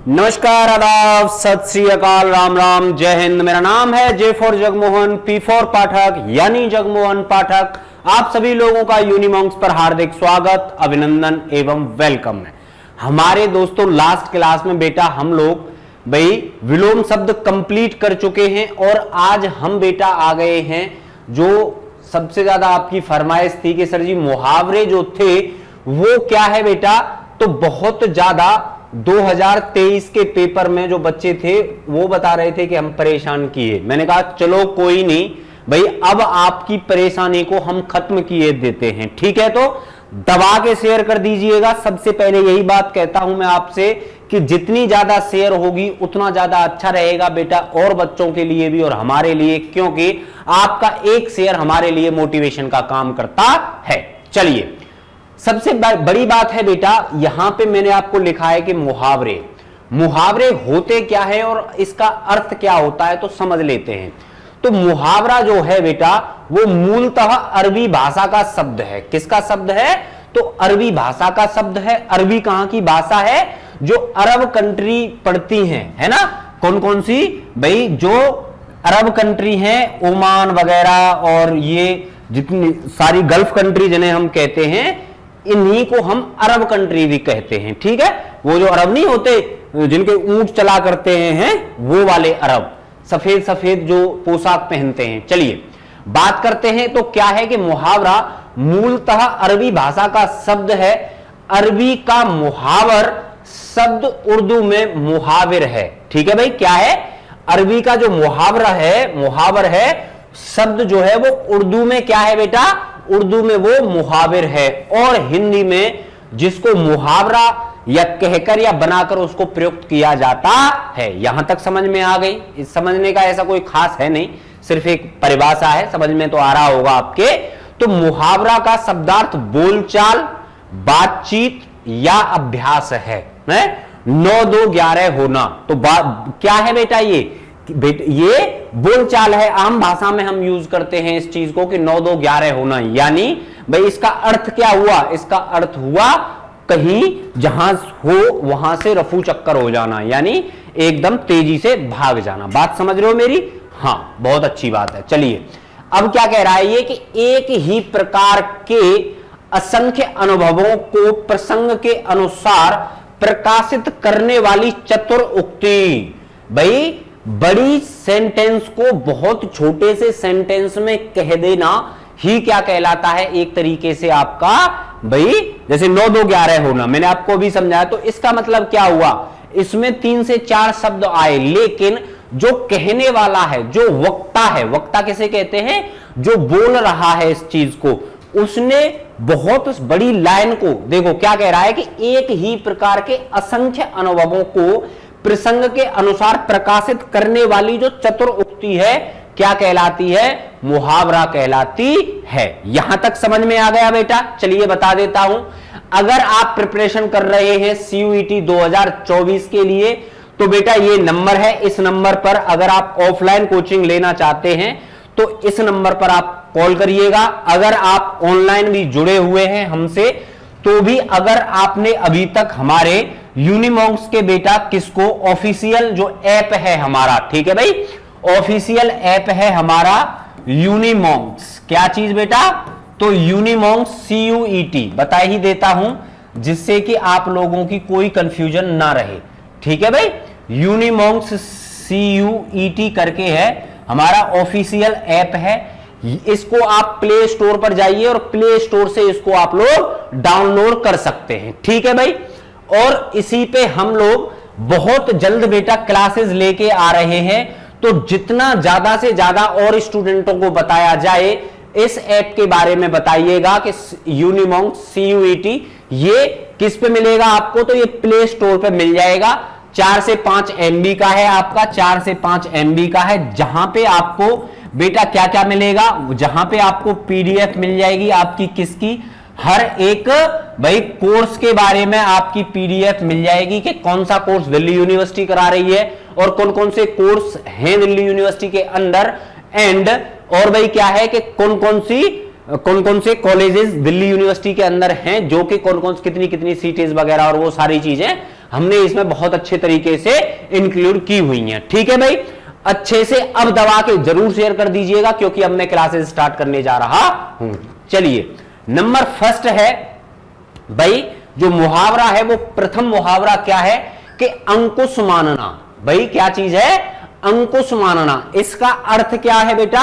नमस्कार, आदाब, सत श्री अकाल, राम राम, जय हिंद। मेरा नाम है J for Jagmohan, P for Pathak यानी जगमोहन पाठक। आप सभी लोगों का यूनिमॉन्क्स पर हार्दिक स्वागत, अभिनंदन एवं वेलकम है। हमारे दोस्तों लास्ट क्लास में बेटा हम लोग विलोम शब्द कंप्लीट कर चुके हैं और आज हम बेटा आ गए हैं जो सबसे ज्यादा आपकी फरमाइश थी कि सर जी मुहावरे जो थे वो क्या है बेटा। तो बहुत ज्यादा 2023 के पेपर में जो बच्चे थे वो बता रहे थे कि हम परेशान किए। मैंने कहा चलो कोई नहीं भाई, अब आपकी परेशानी को हम खत्म किए देते हैं, ठीक है। तो दबा के शेयर कर दीजिएगा। सबसे पहले यही बात कहता हूं मैं आपसे कि जितनी ज्यादा शेयर होगी उतना ज्यादा अच्छा रहेगा बेटा, और बच्चों के लिए भी और हमारे लिए, क्योंकि आपका एक शेयर हमारे लिए मोटिवेशन का काम करता है। चलिए, सबसे बड़ी बात है बेटा, यहां पे मैंने आपको लिखा है कि मुहावरे होते क्या है और इसका अर्थ क्या होता है, तो समझ लेते हैं। तो मुहावरा जो है बेटा वो मूलतः अरबी भाषा का शब्द है। किसका शब्द है? तो अरबी भाषा का शब्द है। अरबी कहां की भाषा है? जो अरब कंट्री पड़ती हैं, है ना। कौन कौन सी भाई? जो अरब कंट्री हैं, ओमान वगैरह और ये जितनी सारी गल्फ कंट्री जिन्हें हम कहते हैं, इन्हीं को हम अरब कंट्री भी कहते हैं, ठीक है। वो जो अरब नहीं होते जिनके ऊंट चला करते हैं वो वाले अरब, सफेद सफेद जो पोशाक पहनते हैं। चलिए बात करते हैं। तो क्या है कि मुहावरा मूलतः अरबी भाषा का शब्द है। अरबी का मुहावर शब्द उर्दू में मुहाविर है, ठीक है भाई। क्या है? अरबी का जो मुहावर है शब्द जो है वो उर्दू में क्या है बेटा? उर्दू में वो मुहाविर है। और हिंदी में जिसको मुहावरा या कहकर या बनाकर उसको प्रयुक्त किया जाता है। यहां तक समझ में आ गई? इस समझने का ऐसा कोई खास है नहीं, सिर्फ एक परिभाषा है, समझ में तो आ रहा होगा आपके। तो मुहावरा का शब्दार्थ बोलचाल, बातचीत या अभ्यास है। 9 2 11 होना। तो क्या है बेटा? ये बोलचाल है। आम भाषा में हम यूज करते हैं इस चीज को कि 9 2 11 होना। यानी भाई इसका अर्थ क्या हुआ? इसका अर्थ हुआ कहीं जहां हो वहां से रफू चक्कर हो जाना, यानी एकदम तेजी से भाग जाना। बात समझ रहे हो मेरी? हाँ, बहुत अच्छी बात है। चलिए अब क्या कह रहा है ये कि एक ही प्रकार के असंख्य अनुभवों को प्रसंग के अनुसार प्रकाशित करने वाली चतुर उक्ति। भाई बड़ी सेंटेंस को बहुत छोटे से सेंटेंस में कह देना ही क्या कहलाता है? एक तरीके से आपका भाई जैसे 9 2 11 होना, मैंने आपको अभी समझाया। तो इसका मतलब क्या हुआ? इसमें 3 से 4 शब्द आए, लेकिन जो कहने वाला है, जो वक्ता है, वक्ता किसे कहते हैं? जो बोल रहा है इस चीज को, उसने बहुत बड़ी लाइन को, देखो क्या कह रहा है कि एक ही प्रकार के असंख्य अनुभवों को प्रसंग के अनुसार प्रकाशित करने वाली जो चतुर उक्ति है क्या कहलाती है? मुहावरा कहलाती है। यहां तक समझ में आ गया बेटा? चलिए बता देता हूं। अगर आप प्रिपरेशन कर रहे हैं सीयूईटी 2024 के लिए तो बेटा ये नंबर है। इस नंबर पर अगर आप ऑफलाइन कोचिंग लेना चाहते हैं तो इस नंबर पर आप कॉल करिएगा। अगर आप ऑनलाइन भी जुड़े हुए हैं हमसे तो भी, अगर आपने अभी तक हमारे यूनिमॉन्क्स के बेटा किसको ऑफिशियल जो ऐप है हमारा, ठीक है भाई, ऑफिशियल ऐप है हमारा यूनिमॉन्क्स। क्या चीज बेटा? तो यूनिमॉन्क्स CUET बता ही देता हूं जिससे कि आप लोगों की कोई कंफ्यूजन ना रहे, ठीक है भाई। यूनिमॉन्क्स CUET करके है हमारा ऑफिशियल ऐप है। इसको आप प्ले स्टोर पर जाइए और प्ले स्टोर से इसको आप लोग डाउनलोड कर सकते हैं, ठीक है भाई। और इसी पे हम लोग बहुत जल्द बेटा क्लासेस लेके आ रहे हैं। तो जितना ज्यादा से ज्यादा और स्टूडेंटों को बताया जाए इस ऐप के बारे में बताइएगा कि यूनिमॉन्क्स CUET ये किस पे मिलेगा आपको? तो ये प्ले स्टोर पे मिल जाएगा। 4 से 5 MB का है आपका, 4 से 5 MB का है, जहां पे आपको बेटा क्या क्या मिलेगा? जहां पे आपको PDF मिल जाएगी आपकी किसकी? हर एक भाई कोर्स के बारे में आपकी PDF मिल जाएगी कि कौन सा कोर्स दिल्ली यूनिवर्सिटी करा रही है और कौन कौन से कोर्स हैं दिल्ली यूनिवर्सिटी के अंदर, एंड और भाई क्या है कि कौन कौन से कॉलेजेस दिल्ली यूनिवर्सिटी के अंदर हैं, जो कि कौन कौन कितनी कितनी सीटें वगैरह और वो सारी चीजें हमने इसमें बहुत अच्छे तरीके से इंक्लूड की हुई हैं। ठीक है भाई, अच्छे से अब दबा के जरूर शेयर कर दीजिएगा, क्योंकि अब मैं क्लासेस स्टार्ट करने जा रहा हूं। चलिए, नंबर फर्स्ट है भाई, जो मुहावरा है वो प्रथम मुहावरा क्या है कि अंकुश मानना। भाई क्या चीज है? अंकुश मानना। इसका अर्थ क्या है बेटा?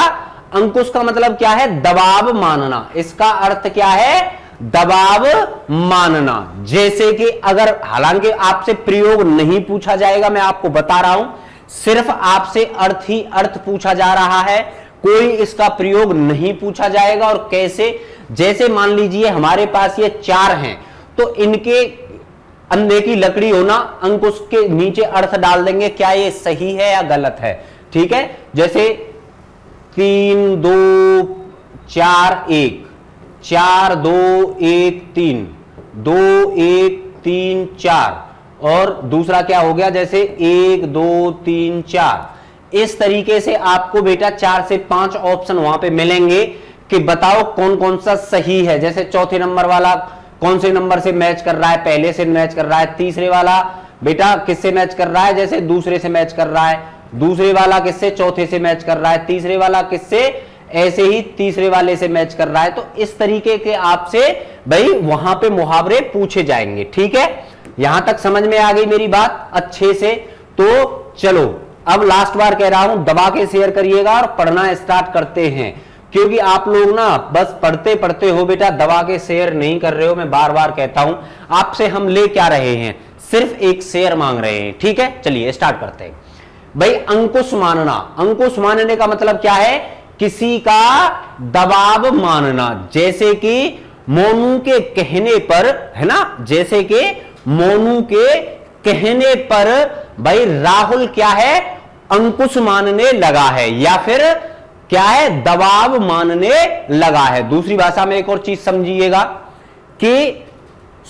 अंकुश का मतलब क्या है? दबाव मानना। इसका अर्थ क्या है? दबाव मानना। जैसे कि अगर, हालांकि आपसे प्रयोग नहीं पूछा जाएगा, मैं आपको बता रहा हूं, सिर्फ आपसे अर्थ ही अर्थ पूछा जा रहा है, कोई इसका प्रयोग नहीं पूछा जाएगा। और कैसे? जैसे मान लीजिए हमारे पास ये 4 हैं, तो इनके अंधे की लकड़ी होना, अंकुश के नीचे अर्थ डाल देंगे, क्या ये सही है या गलत है? ठीक है, जैसे 3 2 4 1, 4 2 1 3, 2 1 3 4, और दूसरा क्या हो गया? जैसे 1 2 3 4। इस तरीके से आपको बेटा 4 से 5 ऑप्शन वहां पे मिलेंगे कि बताओ कौन कौन सा सही है। जैसे चौथे नंबर वाला कौन से नंबर से मैच कर रहा है? पहले से मैच कर रहा है। तीसरे वाला बेटा किससे मैच कर रहा है? जैसे दूसरे से मैच कर रहा है। दूसरे वाला किससे? चौथे से मैच कर रहा है। तीसरे वाला किससे? ऐसे ही तीसरे वाले से मैच कर रहा है। तो इस तरीके के आपसे भाई वहां पे मुहावरे पूछे जाएंगे। ठीक है, यहां तक समझ में आ गई मेरी बात अच्छे से? तो चलो, अब लास्ट बार कह रहा हूं, दबा के शेयर करिएगा और पढ़ना स्टार्ट करते हैं, क्योंकि आप लोग ना बस पढ़ते पढ़ते हो बेटा, दबा के शेयर नहीं कर रहे हो। मैं बार बार कहता हूं, आपसे हम ले क्या रहे हैं? सिर्फ एक शेयर मांग रहे हैं। ठीक है, चलिए स्टार्ट करते हैं। भाई अंकुश मानना। अंकुश मानने का मतलब क्या है? किसी का दबाव मानना। जैसे कि मोनू के कहने पर, है ना, जैसे कि मोनू के कहने पर भाई राहुल क्या है? अंकुश मानने लगा है, या फिर क्या है? दबाव मानने लगा है। दूसरी भाषा में एक और चीज समझिएगा कि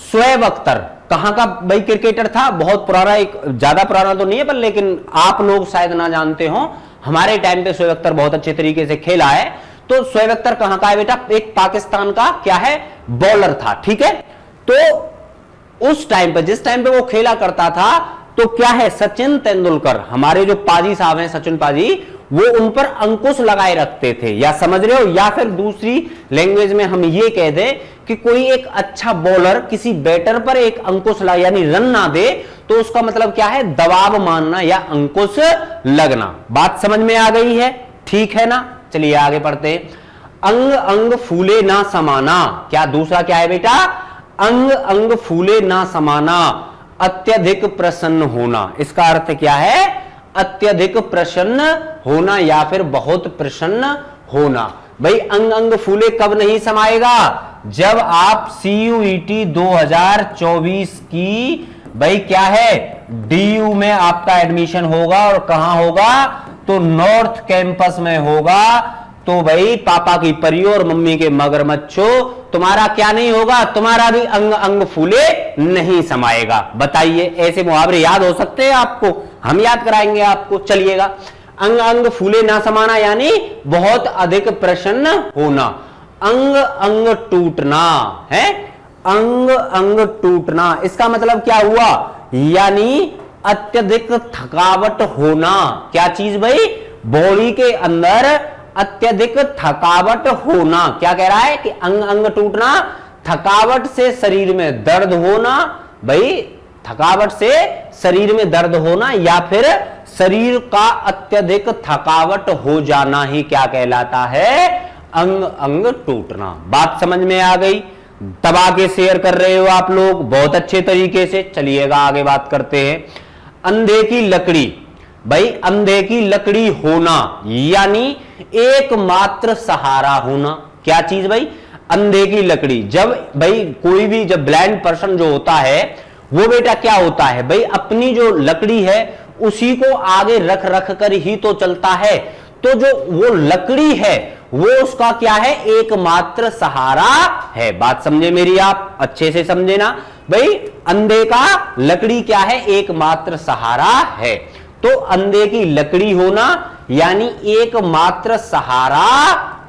शोएब अख्तर कहां का भाई क्रिकेटर था? बहुत पुराना, एक ज्यादा पुराना तो नहीं है पर, लेकिन आप लोग शायद ना जानते हो, हमारे टाइम पे शोएब अख्तर बहुत अच्छे तरीके से खेला है। तो शोएब अख्तर कहां का है बेटा? एक पाकिस्तान का क्या है? बॉलर था। ठीक है, तो उस टाइम पे, जिस टाइम पे वो खेला करता था, तो क्या है? सचिन तेंदुलकर, हमारे जो पाजी साहब हैं, सचिन पाजी, वो उन पर अंकुश लगाए रखते थे। या समझ रहे हो? या फिर दूसरी लैंग्वेज में हम ये कह दें कि कोई एक अच्छा बॉलर किसी बैटर पर एक अंकुश यानी रन ना दे, तो उसका मतलब क्या है? दबाव मानना या अंकुश लगना। बात समझ में आ गई है? ठीक है ना? चलिए आगे पढ़ते हैं। अंग अंग फूले ना समाना। क्या दूसरा क्या है बेटा? अंग अंग फूले ना समाना, अत्यधिक प्रसन्न होना। इसका अर्थ क्या है? अत्यधिक प्रसन्न होना या फिर बहुत प्रसन्न होना। भाई अंग अंग फूले कब नहीं समाएगा? जब आप CUET 2024 की भाई क्या है? DU में आपका एडमिशन होगा। और कहां होगा? तो नॉर्थ कैंपस में होगा। तो भाई पापा की परियों और मम्मी के मगरमच्छो, तुम्हारा क्या नहीं होगा? तुम्हारा भी अंग अंग फूले नहीं समाएगा। बताइए, ऐसे मुहावरे याद हो सकते हैं आपको? हम याद कराएंगे आपको। चलिएगा, अंग अंग फूले ना समाना यानी बहुत अधिक प्रसन्न होना। अंग अंग टूटना है, अंग अंग टूटना, इसका मतलब क्या हुआ? यानी अत्यधिक थकावट होना। क्या चीज भाई? बॉडी के अंदर अत्यधिक थकावट होना। क्या कह रहा है कि अंग अंग टूटना, थकावट से शरीर में दर्द होना। भाई थकावट से शरीर में दर्द होना या फिर शरीर का अत्यधिक थकावट हो जाना ही क्या कहलाता है? अंग अंग टूटना। बात समझ में आ गई? दबा के शेयर कर रहे हो आप लोग बहुत अच्छे तरीके से। चलिएगा आगे बात करते हैं। अंधे की लकड़ी। भाई अंधे की लकड़ी होना यानी एकमात्र सहारा होना। क्या चीज भाई? अंधे की लकड़ी। जब भाई कोई भी, जब ब्लाइंड पर्सन जो होता है वो बेटा क्या होता है भाई? अपनी जो लकड़ी है उसी को आगे रख रख कर ही तो चलता है। तो जो वो लकड़ी है वो उसका क्या है? एकमात्र सहारा है। बात समझे मेरी? आप अच्छे से समझे ना भाई? अंधे का लकड़ी क्या है? एकमात्र सहारा है। तो अंधे की लकड़ी होना यानी एकमात्र सहारा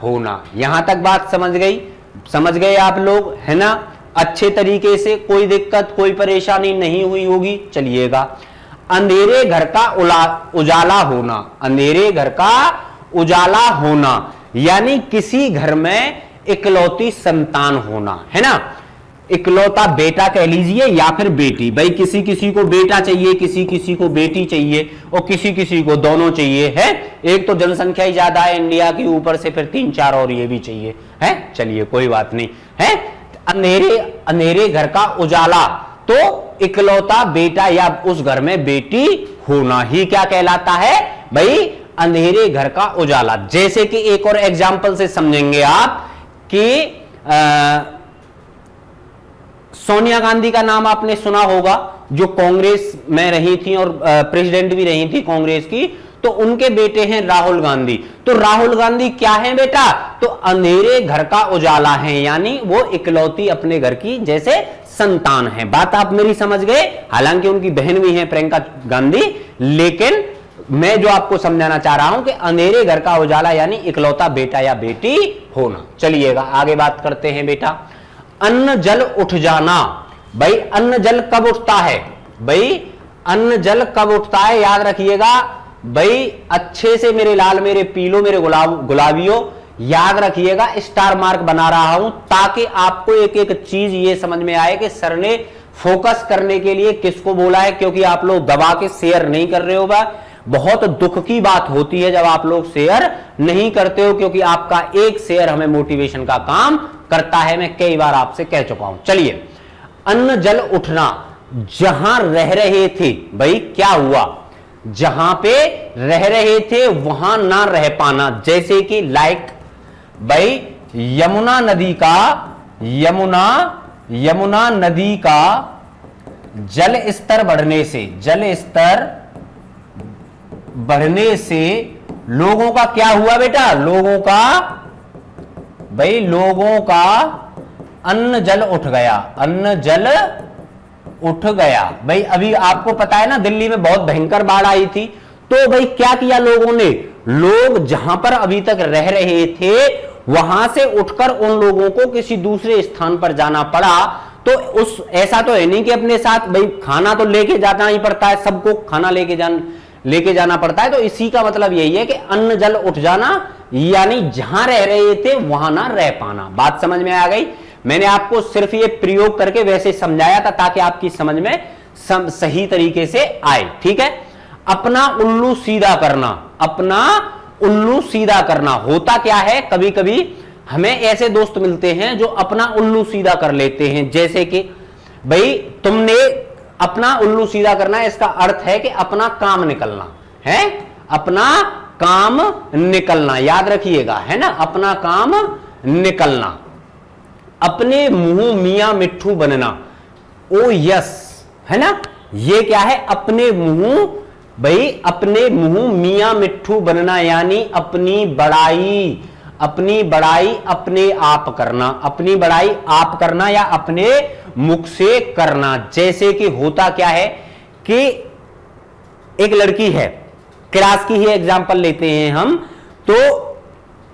होना। यहां तक बात समझ गई? समझ गए आप लोग, है ना? अच्छे तरीके से, कोई दिक्कत कोई परेशानी नहीं हुई होगी। चलिएगा, अंधेरे घर का उजाला होना, अंधेरे घर का उजाला होना यानी किसी घर में इकलौती संतान होना, है ना। इकलौता बेटा कह लीजिए या फिर बेटी, भाई किसी किसी को बेटा चाहिए, किसी किसी को बेटी चाहिए और किसी किसी को दोनों चाहिए, है। एक तो जनसंख्या ही ज्यादा है इंडिया की, ऊपर से फिर 3-4 और ये भी चाहिए, है। चलिए कोई बात नहीं, है। अंधेरे अंधेरे घर का उजाला, तो इकलौता बेटा या उस घर में बेटी होना ही क्या कहलाता है भाई, अंधेरे घर का उजाला। जैसे कि एक और एग्जाम्पल से समझेंगे आप कि सोनिया गांधी का नाम आपने सुना होगा, जो कांग्रेस में रही थी और प्रेसिडेंट भी रही थी कांग्रेस की। तो उनके बेटे हैं राहुल गांधी। तो राहुल गांधी क्या है बेटा, तो अंधेरे घर का उजाला है, यानी वो इकलौती अपने घर की जैसे संतान है। बात आप मेरी समझ गए। हालांकि उनकी बहन भी है प्रियंका गांधी, लेकिन मैं जो आपको समझाना चाह रहा हूं कि अंधेरे घर का उजाला यानी इकलौता बेटा या बेटी होना। चलिएगा आगे बात करते हैं बेटा। अन्न जल उठ जाना, भाई अन्न जल कब उठता है, भाई अन्न जल कब उठता है, याद रखिएगा भाई, अच्छे से मेरे लाल, मेरे पीलो, मेरे गुलाबियों याद रखिएगा। स्टार मार्क बना रहा हूं ताकि आपको एक एक चीज ये समझ में आए कि सर ने फोकस करने के लिए किसको बोला है, क्योंकि आप लोग दबा के शेयर नहीं कर रहे हो। बहुत दुख की बात होती है जब आप लोग शेयर नहीं करते हो, क्योंकि आपका एक शेयर हमें मोटिवेशन का काम करता है। मैं कई बार आपसे कह चुका हूं। चलिए, अन्न जल उठना, जहां रह रहे थे, भाई क्या हुआ, जहां पे रह रहे थे वहां ना रह पाना। जैसे कि लाइक भाई यमुना नदी का जल स्तर बढ़ने से, जल स्तर बढ़ने से लोगों का क्या हुआ बेटा, लोगों का अन्न जल उठ गया, अन्न जल उठ गया। भाई अभी आपको पता है ना, दिल्ली में बहुत भयंकर बाढ़ आई थी। तो भाई क्या किया लोगों ने, लोग जहां पर अभी तक रह रहे थे वहां से उठकर उन लोगों को किसी दूसरे स्थान पर जाना पड़ा। तो उस ऐसा तो है नहीं कि अपने साथ भाई खाना तो लेके जाना ही पड़ता है, सबको खाना लेके जाना पड़ता है। तो इसी का मतलब यही है कि अन्न जल उठ जाना यानी जहां रह रहे थे वहां ना रह पाना। बात समझ में आ गई। मैंने आपको सिर्फ ये प्रयोग करके वैसे समझाया था ताकि आपकी समझ में सही तरीके से आए, ठीक है। अपना उल्लू सीधा करना, अपना उल्लू सीधा करना होता क्या है, कभी कभी हमें ऐसे दोस्त मिलते हैं जो अपना उल्लू सीधा कर लेते हैं। जैसे कि भाई तुमने अपना उल्लू सीधा करना, इसका अर्थ है कि अपना काम निकलना है, अपना काम निकलना, याद रखिएगा, है ना, अपना काम निकलना। अपने मुंह मियां मिट्ठू बनना, ओ यस, है ना, ये क्या है, अपने मुंह, भाई अपने मुंह मियां मिट्ठू बनना यानी अपनी बड़ाई अपने आप करना, अपनी बड़ाई आप करना या अपने मुख से करना। जैसे कि होता क्या है कि एक लड़की है, क्लास की ही एग्जांपल लेते हैं हम, तो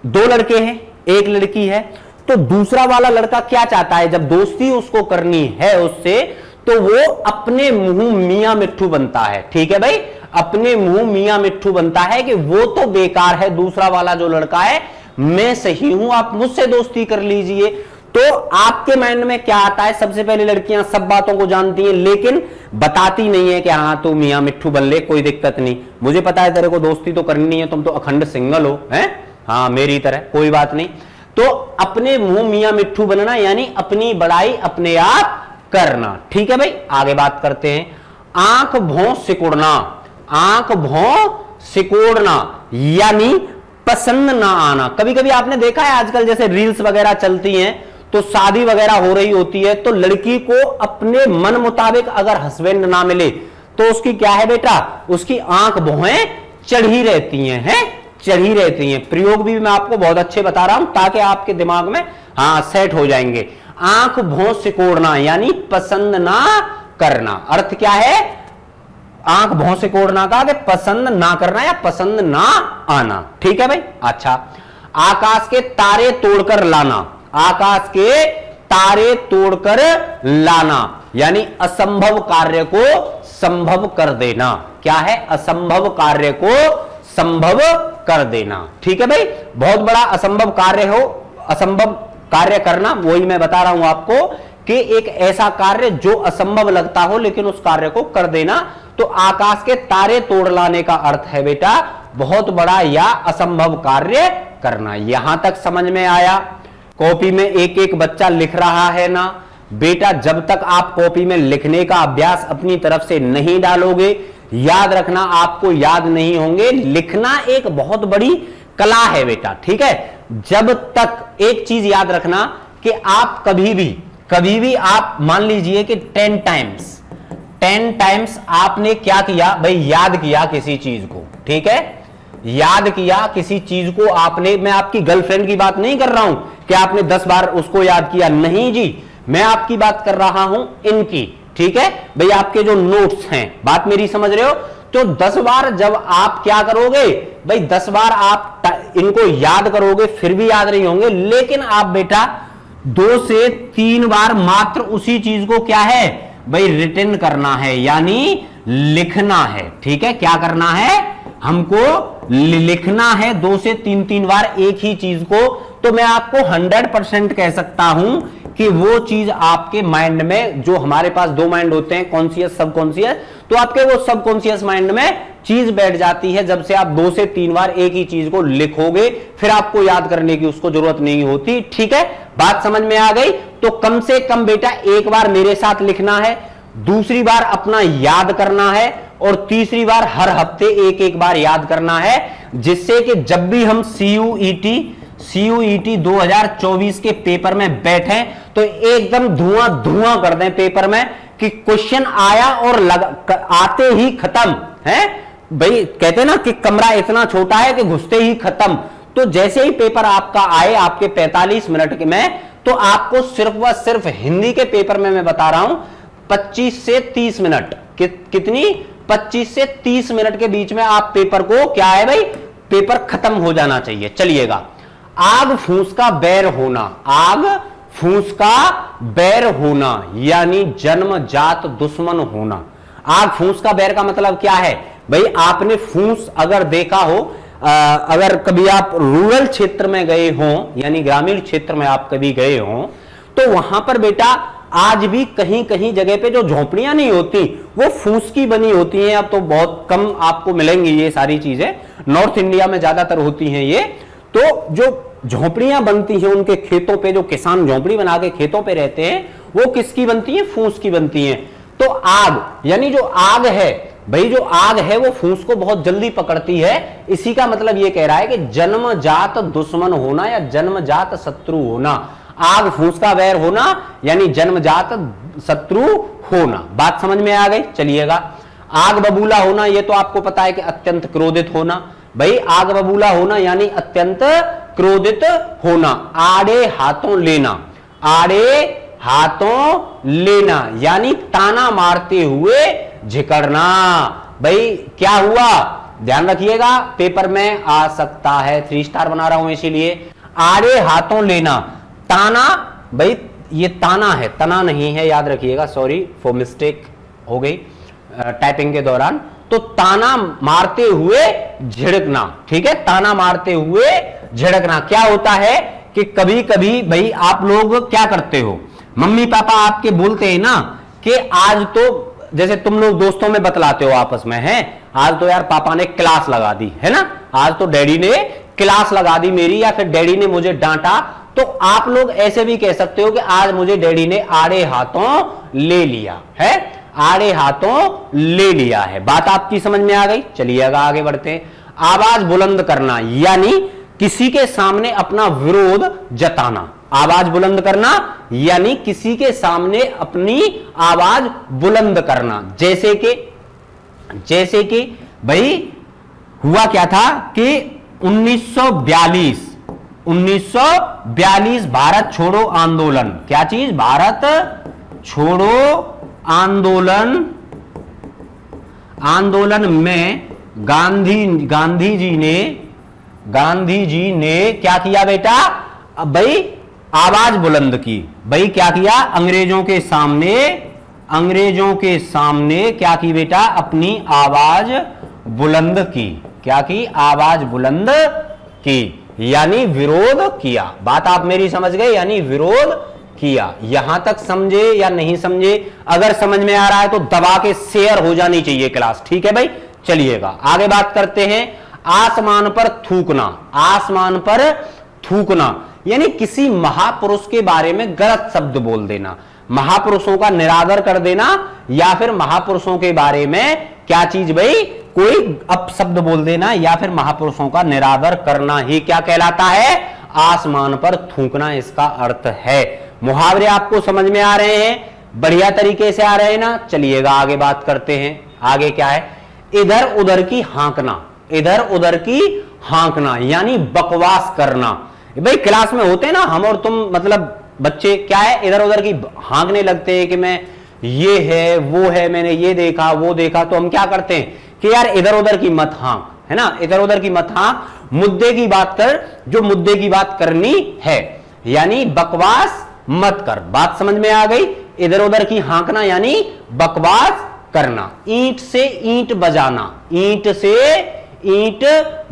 2 लड़के हैं, एक लड़की है। तो दूसरा वाला लड़का क्या चाहता है, जब दोस्ती उसको करनी है उससे, तो वो अपने मुंह मियां मिट्ठू बनता है, ठीक है भाई, अपने मुंह मियां मिट्ठू बनता है कि वो तो बेकार है, दूसरा वाला जो लड़का है मैं सही हूं, आप मुझसे दोस्ती कर लीजिए। तो आपके माइंड में क्या आता है, सबसे पहले लड़कियां सब बातों को जानती हैं लेकिन बताती नहीं है कि हाँ तू मियां मिट्ठू बन ले, कोई दिक्कत नहीं, मुझे पता है तेरे को दोस्ती तो करनी है, तुम तो अखंड सिंगल हो, हैं, हाँ मेरी तरह, कोई बात नहीं। तो अपने मुंह मियां मिट्ठू बनना यानी अपनी बड़ाई अपने आप करना, ठीक है भाई। आगे बात करते हैं। आंख भौं सिकुड़ना, आंख भौं सिकोड़ना यानी पसंद ना आना। कभी कभी आपने देखा है आजकल जैसे रील्स वगैरह चलती हैं तो शादी वगैरह हो रही होती है, तो लड़की को अपने मन मुताबिक अगर हस्बैंड ना मिले तो उसकी क्या है बेटा, उसकी आंख भौहें चढ़ी रहती हैं, चढ़ी रहती हैं। प्रयोग भी मैं आपको बहुत अच्छे बता रहा हूं ताकि आपके दिमाग में हाँ सेट हो जाएंगे। आंख भौं सिकोड़ना यानी पसंद ना करना। अर्थ क्या है आंख भौं सिकोड़ना का, कि पसंद ना करना या पसंद ना आना, ठीक है भाई। अच्छा, आकाश के तारे तोड़कर लाना, आकाश के तारे तोड़कर लाना, यानी असंभव कार्य को संभव कर देना। क्या है? असंभव कार्य को संभव कर देना। ठीक है भाई, बहुत बड़ा असंभव कार्य हो, असंभव कार्य करना, वही मैं बता रहा हूं आपको कि एक ऐसा कार्य जो असंभव लगता हो लेकिन उस कार्य को कर देना। तो आकाश के तारे तोड़ लाने का अर्थ है बेटा बहुत बड़ा या असंभव कार्य करना। यहां तक समझ में आया? कॉपी में एक एक बच्चा लिख रहा है ना बेटा, जब तक आप कॉपी में लिखने का अभ्यास अपनी तरफ से नहीं डालोगे, याद रखना आपको याद नहीं होंगे। लिखना एक बहुत बड़ी कला है बेटा, ठीक है। जब तक एक चीज याद रखना कि आप कभी भी आप मान लीजिए कि 10 टाइम्स आपने क्या किया भाई, याद किया किसी चीज को, ठीक है, याद किया किसी चीज को आपने। मैं आपकी गर्लफ्रेंड की बात नहीं कर रहा हूं कि आपने 10 बार उसको याद किया, नहीं जी, मैं आपकी बात कर रहा हूं इनकी, ठीक है भाई, आपके जो नोट्स हैं, बात मेरी समझ रहे हो। तो 10 बार जब आप क्या करोगे भाई, 10 बार आप इनको याद करोगे फिर भी याद नहीं होंगे, लेकिन आप बेटा 2 से 3 बार मात्र उसी चीज को क्या है भाई रिटन करना है, यानी लिखना है। ठीक है, क्या करना है? हमको लिखना है 2 से 3 बार एक ही चीज को। तो मैं आपको 100% कह सकता हूं कि वो चीज आपके माइंड में, जो हमारे पास 2 माइंड होते हैं, कॉन्शियस सबकॉन्शियस, तो आपके वो सबकॉन्शियस माइंड में चीज बैठ जाती है जब से आप 2 से 3 बार एक ही चीज को लिखोगे, फिर आपको याद करने की उसको जरूरत नहीं होती। ठीक है, बात समझ में आ गई? तो कम से कम बेटा एक बार मेरे साथ लिखना है, दूसरी बार अपना याद करना है, और तीसरी बार हर हफ्ते एक बार याद करना है, जिससे कि जब भी हम CUET 2024 के पेपर में बैठे तो एकदम धुआं कर दें पेपर में कि क्वेश्चन आया और आते ही खत्म है। भाई कहते ना कि कमरा इतना छोटा है कि घुसते ही खत्म। तो जैसे ही पेपर आपका आए आपके 45 मिनट के में, तो आपको सिर्फ व सिर्फ हिंदी के पेपर में मैं बता रहा हूं 25 से 30 मिनट, कितनी 25 से 30 मिनट के बीच में आप पेपर को क्या है भाई, पेपर खत्म हो जाना चाहिए। चलिएगा, आग फूस का बैर होना, आग फूस का बैर होना यानी जन्मजात दुश्मन होना। आग फूस का बैर का मतलब क्या है भाई? आपने फूस अगर देखा हो, अगर कभी आप रूरल क्षेत्र में गए हो, यानी ग्रामीण क्षेत्र में आप कभी गए हो, तो वहां पर बेटा आज भी कहीं कहीं जगह पे जो झोपड़ियां नहीं होती वो फूस की बनी होती हैं। अब तो बहुत कम आपको मिलेंगी ये सारी चीजें, नॉर्थ इंडिया में ज्यादातर होती हैं ये। तो जो झोपड़ियां बनती हैं उनके खेतों पे, जो किसान झोपड़ी बना के खेतों पे रहते हैं, वो किसकी बनती है? फूस की बनती हैं। तो आग, यानी जो आग है भाई, जो आग है वो फूस को बहुत जल्दी पकड़ती है। इसी का मतलब ये कह रहा है कि जन्मजात दुश्मन होना या जन्मजात शत्रु होना, आग फूस का वैर होना यानी जन्मजात शत्रु होना। बात समझ में आ गई? चलिएगा, आग बबूला होना, ये तो आपको पता है कि अत्यंत क्रोधित होना। भाई आग बबूला होना यानी अत्यंत क्रोधित होना। आड़े हाथों लेना, आड़े हाथों लेना यानी ताना मारते हुए झिकड़ना। भाई क्या हुआ? ध्यान रखिएगा, पेपर में आ सकता है, 3 स्टार बना रहा हूं इसीलिए। आड़े हाथों लेना, ताना, भाई ये ताना है, तना नहीं है, याद रखिएगा, सॉरी फॉर मिस्टेक हो गई टाइपिंग के दौरान। तो ताना मारते हुए झिड़कना, ठीक है, ताना मारते हुए झिड़कना। क्या होता है कि कभी कभी भाई आप लोग क्या करते हो, मम्मी पापा आपके बोलते हैं ना कि आज तो, जैसे तुम लोग दोस्तों में बतलाते हो आपस में, है आज तो यार पापा ने क्लास लगा दी है ना, आज तो डैडी ने क्लास लगा दी मेरी, या फिर डैडी ने मुझे डांटा। तो आप लोग ऐसे भी कह सकते हो कि आज मुझे डैडी ने आड़े हाथों ले लिया है, आड़े हाथों ले लिया है। बात आपकी समझ में आ गई? चलिएगा आगे बढ़ते हैं। आवाज बुलंद करना यानी किसी के सामने अपना विरोध जताना। आवाज बुलंद करना यानी किसी के सामने अपनी आवाज बुलंद करना। जैसे कि भाई हुआ क्या था कि 1942 भारत छोड़ो आंदोलन, क्या चीज? भारत छोड़ो आंदोलन में गांधी जी ने क्या किया बेटा? अब भाई आवाज बुलंद की। भाई क्या किया, अंग्रेजों के सामने क्या की बेटा, अपनी आवाज बुलंद की। क्या की, आवाज बुलंद की, यानी विरोध किया। बात आप मेरी समझ गए, यानी विरोध किया। यहां तक समझे या नहीं समझे? अगर समझ में आ रहा है तो दबा के शेयर हो जानी चाहिए क्लास, ठीक है भाई। चलिएगा आगे बात करते हैं। आसमान पर थूकना, आसमान पर थूकना यानी किसी महापुरुष के बारे में गलत शब्द बोल देना, महापुरुषों का निरादर कर देना, या फिर महापुरुषों के बारे में क्या चीज भाई, कोई अपशब्द बोल देना, या फिर महापुरुषों का निरादर करना ही क्या कहलाता है, आसमान पर थूकना इसका अर्थ है। मुहावरे आपको समझ में आ रहे हैं, बढ़िया तरीके से आ रहे हैं ना। चलिएगा आगे बात करते हैं। आगे क्या है, इधर उधर की हाँकना, इधर उधर की हाँकना यानी बकवास करना। भाई क्लास में होते हैं ना हम और तुम, मतलब बच्चे क्या है, इधर उधर की हाँकने लगते हैं कि मैं ये है वो है, मैंने ये देखा वो देखा, तो हम क्या करते हैं कि यार इधर उधर की मत हाँक, है ना, इधर उधर की मत हाँक, मुद्दे की बात कर जो मुद्दे की बात करनी है, यानी बकवास मत कर। बात समझ में आ गई। इधर उधर की हाँकना यानी बकवास करना। ईंट से ईंट बजाना, ईंट से ईंट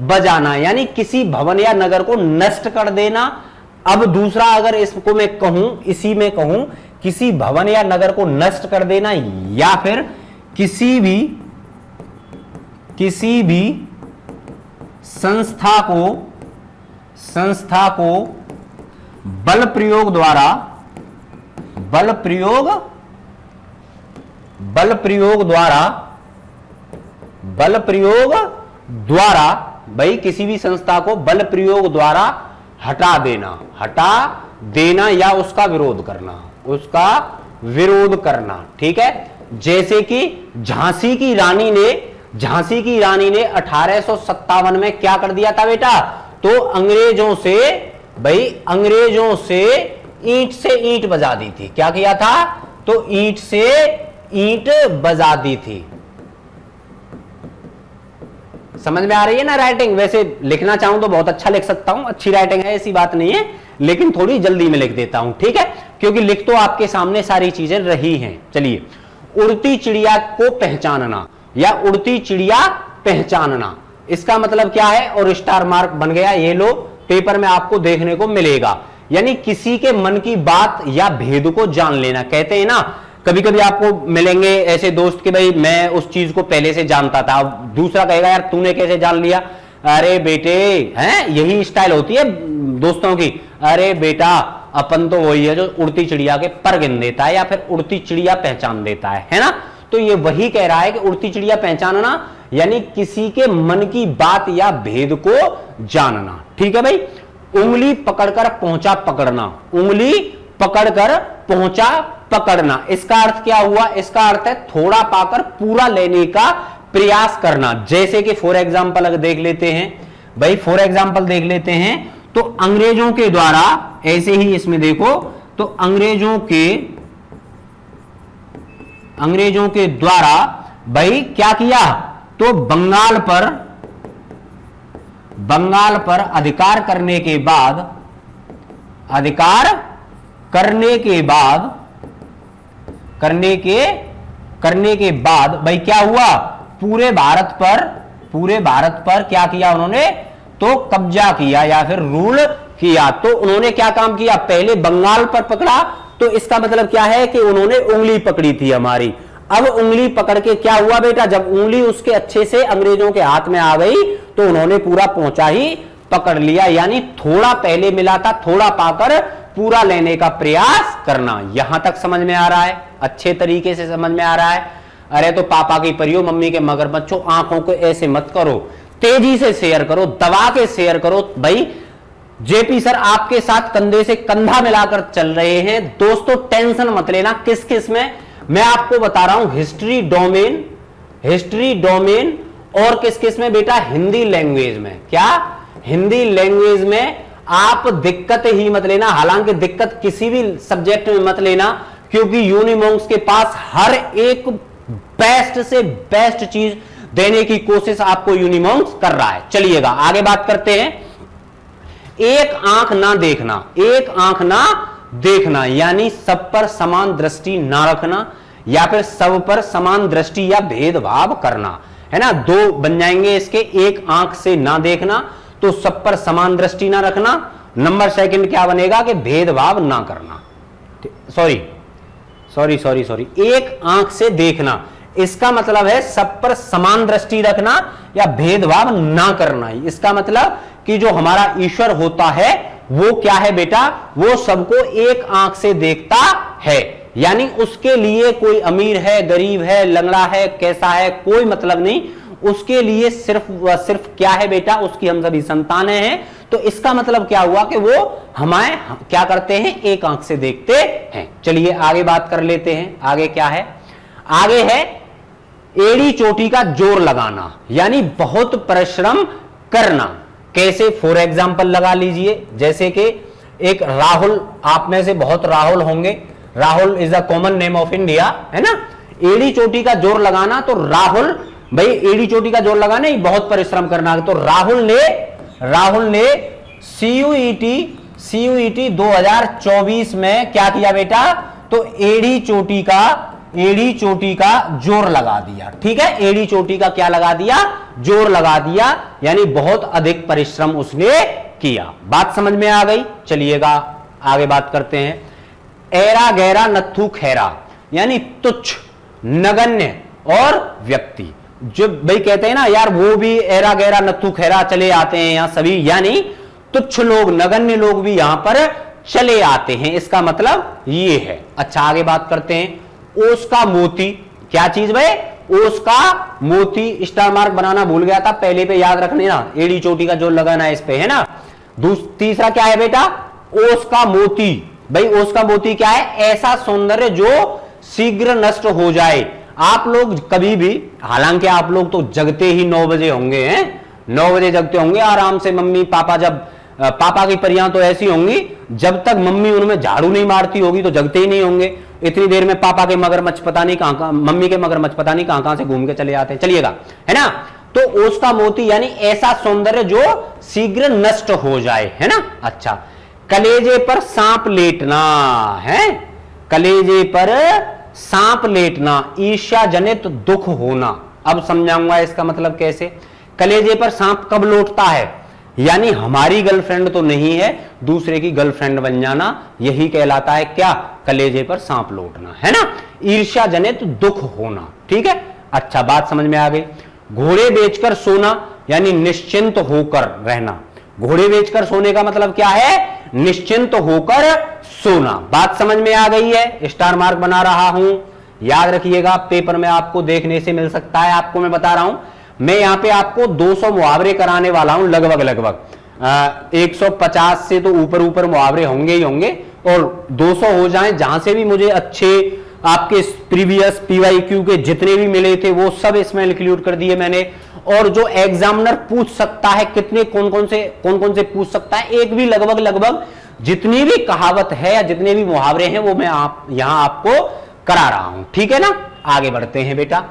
बजाना यानी किसी भवन या नगर को नष्ट कर देना। अब दूसरा अगर इसको मैं कहूं, इसी में कहूं, किसी भवन या नगर को नष्ट कर देना, या फिर किसी भी संस्था को बल प्रयोग द्वारा भाई किसी भी संस्था को बल प्रयोग द्वारा हटा देना या उसका विरोध करना, ठीक है। जैसे कि झांसी की रानी ने 1857 में क्या कर दिया था बेटा, तो अंग्रेजों से ईंट से ईंट बजा दी थी। क्या किया था, तो ईंट से ईंट बजा दी थी। समझ में आ रही है ना राइटिंग? वैसे लिखना चाहूं तो बहुत अच्छा लिख सकता हूं, अच्छी राइटिंग है, ऐसी बात नहीं है, लेकिन थोड़ी जल्दी में लिख देता हूं, ठीक है, क्योंकि लिख तो आपके सामने सारी चीजें रही हैं। चलिए, उड़ती चिड़िया को पहचानना या उड़ती चिड़िया पहचानना, इसका मतलब क्या है, और स्टार मार्क बन गया, ये लो पेपर में आपको देखने को मिलेगा। यानी किसी के मन की बात या भेद को जान लेना। कहते हैं ना, कभी कभी आपको मिलेंगे ऐसे दोस्त कि भाई मैं उस चीज को पहले से जानता था, दूसरा कहेगा यार तूने कैसे जान लिया, अरे बेटे, हैं, यही स्टाइल होती है दोस्तों की, अरे बेटा अपन तो वही है जो उड़ती चिड़िया के पर गिन देता है या फिर उड़ती चिड़िया पहचान देता है ना। तो ये वही कह रहा है कि उड़ती चिड़िया पहचानना यानी किसी के मन की बात या भेद को जानना, ठीक है भाई। उंगली पकड़कर पहुंचा पकड़ना, उंगली पकड़कर पहुंचा पकड़ना, इसका अर्थ क्या हुआ, इसका अर्थ है थोड़ा पाकर पूरा लेने का प्रयास करना। जैसे कि फॉर एग्जांपल अगर देख लेते हैं भाई, फॉर एग्जांपल देख लेते हैं तो अंग्रेजों के द्वारा, ऐसे ही इसमें देखो तो अंग्रेजों के द्वारा भाई क्या किया, तो बंगाल पर अधिकार करने के बाद भाई क्या हुआ, पूरे भारत पर क्या किया उन्होंने, तो कब्जा किया या फिर रूल किया। तो उन्होंने क्या काम किया, पहले बंगाल पर पकड़ा, तो इसका मतलब क्या है कि उन्होंने उंगली पकड़ी थी हमारी। अब उंगली पकड़ के क्या हुआ बेटा, जब उंगली उसके अच्छे से अंग्रेजों के हाथ में आ गई तो उन्होंने पूरा पहुंचा ही पकड़ लिया, यानी थोड़ा पहले मिला था, थोड़ा पाकर पूरा लेने का प्रयास करना। यहां तक समझ में आ रहा है, अच्छे तरीके से समझ में आ रहा है। अरे तो पापा की परियो, मम्मी के मगरमच्छो, आंखों को ऐसे मत करो, तेजी से शेयर करो, दबा के शेयर करो भाई। जेपी सर आपके साथ कंधे से कंधा मिलाकर चल रहे हैं दोस्तों, टेंशन मत लेना। किस किस में, मैं आपको बता रहा हूं, हिस्ट्री डोमेन और किस किस में बेटा, हिंदी लैंग्वेज में। क्या, हिंदी लैंग्वेज में आप दिक्कत ही मत लेना, हालांकि दिक्कत किसी भी सब्जेक्ट में मत लेना, क्योंकि यूनिमॉन्क्स के पास हर एक बेस्ट से बेस्ट चीज देने की कोशिश आपको यूनिमॉन्क्स कर रहा है। चलिएगा आगे बात करते हैं। एक आंख ना देखना, एक आंख ना देखना यानी सब पर समान दृष्टि ना रखना, या फिर सब पर समान दृष्टि या भेदभाव करना, है ना। दो बन जाएंगे इसके, एक आंख से ना देखना तो सब पर समान दृष्टि ना रखना, नंबर सेकंड क्या बनेगा कि भेदभाव ना करना, सॉरी, एक आंख से देखना, इसका मतलब है सब पर समान दृष्टि रखना या भेदभाव ना करना। इसका मतलब कि जो हमारा ईश्वर होता है वो क्या है बेटा, वो सबको एक आंख से देखता है, यानी उसके लिए कोई अमीर है, गरीब है, लंगड़ा है, कैसा है, कोई मतलब नहीं, उसके लिए सिर्फ क्या है बेटा, उसकी हम सभी संतानें हैं। तो इसका मतलब क्या हुआ कि वो हमें क्या करते हैं, एक आंख से देखते हैं। चलिए आगे बात कर लेते हैं, आगे क्या है, आगे है एड़ी चोटी का जोर लगाना यानी बहुत परिश्रम करना। कैसे, फॉर एग्जाम्पल लगा लीजिए, जैसे कि एक राहुल, आप में से बहुत राहुल होंगे, Rahul is a common name of India, है ना। एड़ी चोटी का जोर लगाना, तो राहुल भाई एड़ी चोटी का जोर लगाना ही बहुत परिश्रम करना। तो राहुल ने सीयूईटी 2024 में क्या किया बेटा, तो एड़ी चोटी का जोर लगा दिया। ठीक है, एड़ी चोटी का क्या लगा दिया, जोर लगा दिया, यानी बहुत अधिक परिश्रम उसने किया। बात समझ में आ गई। चलिएगा आगे बात करते हैं। एरा गैरा नत्थु खैरा यानी तुच्छ, नगण्य और व्यक्ति। जो भाई कहते हैं ना यार, वो भी एरा गैरा नत्थु खैरा चले आते हैं यहां सभी, यानी तुच्छ लोग, नगण्य लोग भी यहां पर चले आते हैं, इसका मतलब ये है। अच्छा आगे बात करते हैं। ओस का मोती, क्या चीज भाई, ओस का मोती, स्टार मार्क बनाना भूल गया था, पहले पे याद रखने ना, एड़ी चोटी का जो लगाना है इस पे, है ना। तीसरा क्या है बेटा, ओस का मोती। भाई ओस का मोती क्या है, ऐसा सौंदर्य जो शीघ्र नष्ट हो जाए। आप लोग कभी भी, हालांकि आप लोग तो जगते ही 9 बजे होंगे, हैं 9 बजे जगते होंगे आराम से, मम्मी पापा जब, पापा की परियां तो ऐसी होंगी, जब तक मम्मी उनमें झाड़ू नहीं मारती होगी तो जगते ही नहीं होंगे। इतनी देर में पापा के मगरमच्छ पता नहीं कहां, मम्मी के मगरमच्छ पता नहीं कहां से घूम के चले आते हैं। चलिएगा, है ना। तो ओस का मोती यानी ऐसा सौंदर्य जो शीघ्र नष्ट हो जाए, है ना। अच्छा, कलेजे पर सांप लेटना है, कलेजे पर सांप लेटना, ईर्ष्या जनित दुख होना। अब समझाऊंगा इसका मतलब कैसे। कलेजे पर सांप कब लौटता है, यानी हमारी गर्लफ्रेंड तो नहीं है, दूसरे की गर्लफ्रेंड बन जाना, यही कहलाता है क्या, कलेजे पर सांप लौटना, है ना। ईर्ष्या जनित दुख होना, ठीक है। अच्छा बात समझ में आ गई। घोड़े बेचकर सोना यानी निश्चिंत होकर रहना। घोड़े बेचकर सोने का मतलब क्या है, निश्चिंत होकर सोना। बात समझ में आ गई है। स्टार मार्क बना रहा हूं, याद रखिएगा, पेपर में आपको देखने से मिल सकता है। आपको मैं बता रहा हूं, मैं यहां पे आपको 200 मुहावरे कराने वाला हूं, लगभग 150 से तो ऊपर मुहावरे होंगे ही होंगे, और 200 हो जाएं, जहां से भी मुझे अच्छे आपके प्रीवियस PYQ के जितने भी मिले थे वो सब इसमें इंक्लूड कर दिए मैंने। और जो एग्जामिनर पूछ सकता है, कितने कौन कौन से पूछ सकता है, एक भी लगभग जितनी भी कहावत है या जितने भी मुहावरे हैं वो मैं यहां आपको करा रहा हूं, ठीक है ना। आगे बढ़ते हैं बेटा।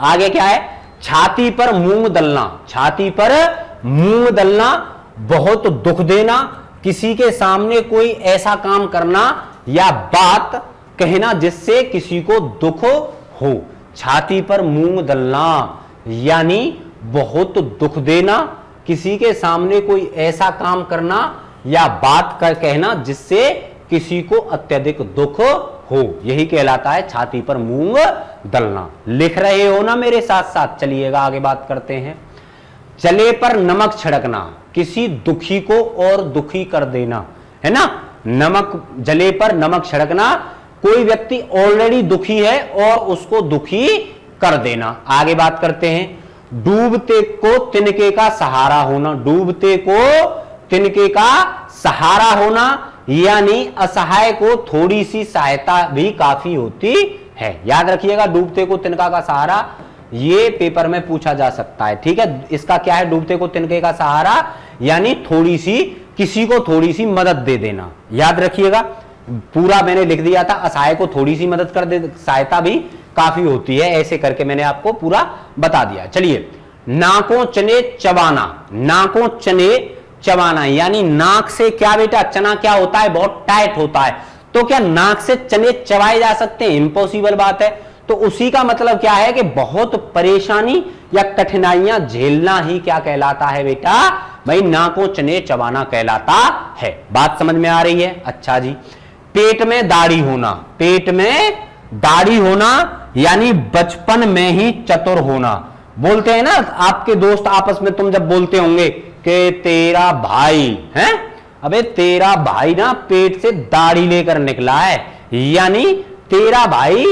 आगे क्या है, छाती पर मूंग दलना। छाती पर मूंग दलना, बहुत दुख देना, किसी के सामने कोई ऐसा काम करना या बात कहना जिससे किसी को दुख हो। छाती पर मूंग दलना यानी बहुत दुख देना, किसी के सामने कोई ऐसा काम करना या बात का कहना जिससे किसी को अत्यधिक दुख हो, यही कहलाता है छाती पर मूंग दलना। लिख रहे हो ना मेरे साथ साथ। चलिएगा आगे बात करते हैं। जले पर नमक छिड़कना, किसी दुखी को और दुखी कर देना, है ना। नमक, जले पर नमक छिड़कना, कोई व्यक्ति ऑलरेडी दुखी है और उसको दुखी कर देना। आगे बात करते हैं। डूबते को तिनके का सहारा होना। डूबते को तिनके का सहारा होना यानी असहाय को थोड़ी सी सहायता भी काफी होती है। याद रखिएगा, डूबते को तिनका का सहारा, ये पेपर में पूछा जा सकता है, ठीक है। इसका क्या है, डूबते को तिनके का सहारा यानी थोड़ी सी, किसी को थोड़ी सी मदद दे देना। याद रखिएगा, पूरा मैंने लिख दिया था, असहाय को थोड़ी सी मदद कर दे, सहायता भी काफी होती है, ऐसे करके मैंने आपको पूरा बता दिया। चलिए, नाकों चने चबाना। नाकों चने चबाना, यानी नाक से क्या बेटा, चना क्या होता है, बहुत टाइट होता है। तो क्या नाक से चने चबाए जा सकते हैं? इम्पॉसिबल बात है। तो उसी का मतलब क्या है कि बहुत परेशानी या कठिनाइयां झेलना ही क्या कहलाता है बेटा, भाई नाकों चने चबाना कहलाता है। बात समझ में आ रही है? अच्छा जी। पेट में दाढ़ी होना, पेट में दाढ़ी होना यानी बचपन में ही चतुर होना। बोलते हैं ना आपके दोस्त आपस में, तुम जब बोलते होंगे कि तेरा भाई है, अबे तेरा भाई ना पेट से दाढ़ी लेकर निकला है, यानी तेरा भाई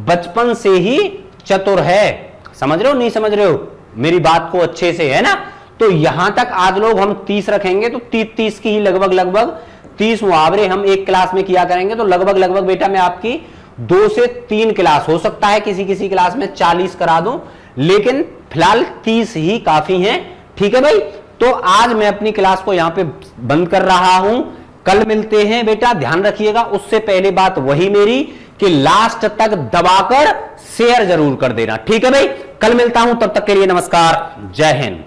बचपन से ही चतुर है। समझ रहे हो नहीं समझ रहे हो मेरी बात को अच्छे से, है ना? तो यहां तक आज लोग हम 30 रखेंगे तो 30 की ही लगभग 30 मुहावरे हम एक क्लास में किया करेंगे। तो लगभग बेटा मैं आपकी 2 से 3 क्लास, हो सकता है किसी किसी क्लास में 40 करा दूं, लेकिन फिलहाल 30 ही काफी हैं। ठीक है भाई, तो आज मैं अपनी क्लास को यहां पे बंद कर रहा हूं। कल मिलते हैं बेटा, ध्यान रखिएगा। उससे पहले बात वही मेरी कि लास्ट तक दबाकर शेयर जरूर कर देना। ठीक है भाई, कल मिलता हूं, तब तक के लिए नमस्कार, जय हिंद।